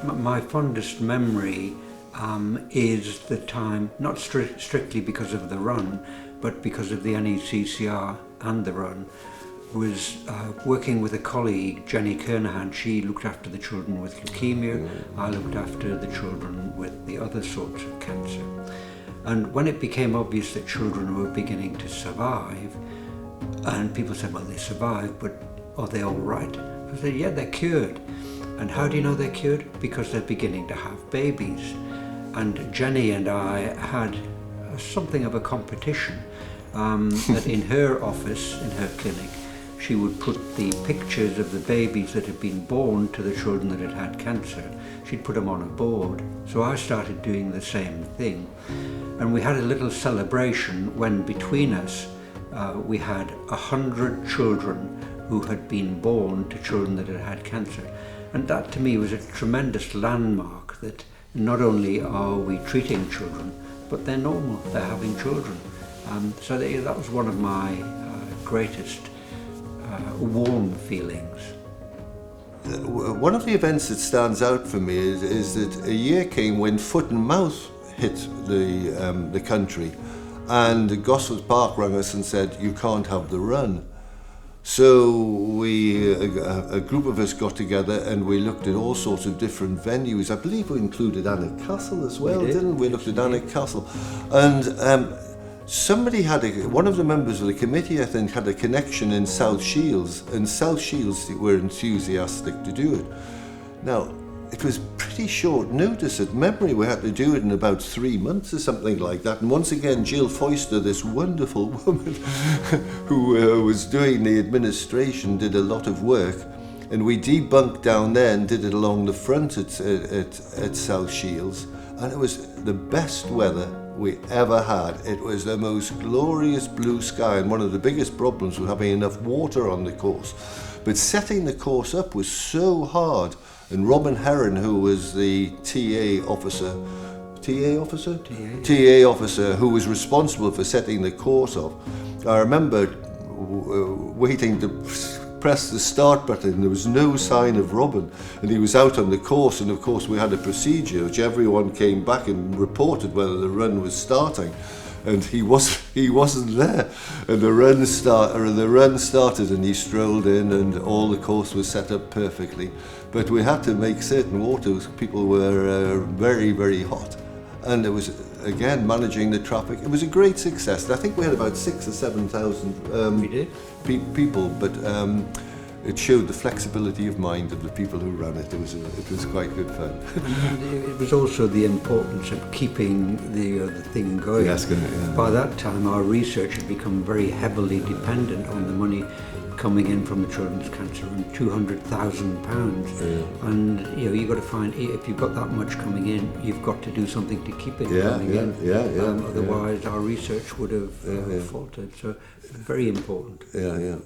My fondest memory is the time, not strictly because of the run, but because of the NECCR and the run, was working with a colleague, Jenny Kernahan. She looked after the children with leukemia, I looked after the children with the other sorts of cancer. And when it became obvious that children were beginning to survive, and people said, well, they survived, but are they all right? I said, yeah, they're cured. And how do you know they're cured? Because they're beginning to have babies. And Jenny and I had something of a competition that in her office, in her clinic, she would put the pictures of the babies that had been born to the children that had had cancer. She'd put them on a board. So I started doing the same thing. And we had a little celebration when between us we had 100 children who had been born to children that had had cancer. And that to me was a tremendous landmark, that not only are we treating children, but they're normal, they're having children. So that was one of my greatest warm feelings. One of the events that stands out for me is that a year came when foot and mouth hit the country, and Gosforth Park rang us and said, you can't have the run. So a group of us got together and we looked at all sorts of different venues. I believe we included Alnwick Castle as well, didn't we? We looked at Alnwick Castle. And somebody one of the members of the committee, I think, had a connection in South Shields, and South Shields were enthusiastic to do it. Now, it was pretty short notice. At memory, we had to do it in about 3 months or something like that. And once again, Jill Foyster, this wonderful woman who was doing the administration, did a lot of work. And we debunked down there and did it along the front at South Shields. And it was the best weather we ever had. It was the most glorious blue sky, and one of the biggest problems was having enough water on the course. But setting the course up was so hard. And Robin Heron, who was the TA officer, who was responsible for setting the course up, I remember waiting to press the start button. There was no sign of Robin, and he was out on the course. And of course, we had a procedure which everyone came back and reported whether the run was starting. And he wasn't there, and the run started, and he strolled in, and all the course was set up perfectly. But we had to make certain people were very, very hot, and it was again managing the traffic. It was a great success. I think we had about 6,000 or 7,000 people, but it showed the flexibility of mind of the people who ran it. It was quite good fun. And it was also the importance of keeping the thing going. Yes, yeah. By that time, our research had become very heavily dependent on the money coming in from the Children's Cancer Run, £200,000. Yeah. And you've got to find, if you've got that much coming in, you've got to do something to keep it coming in. Otherwise, our research would have faltered. So very important. Yeah.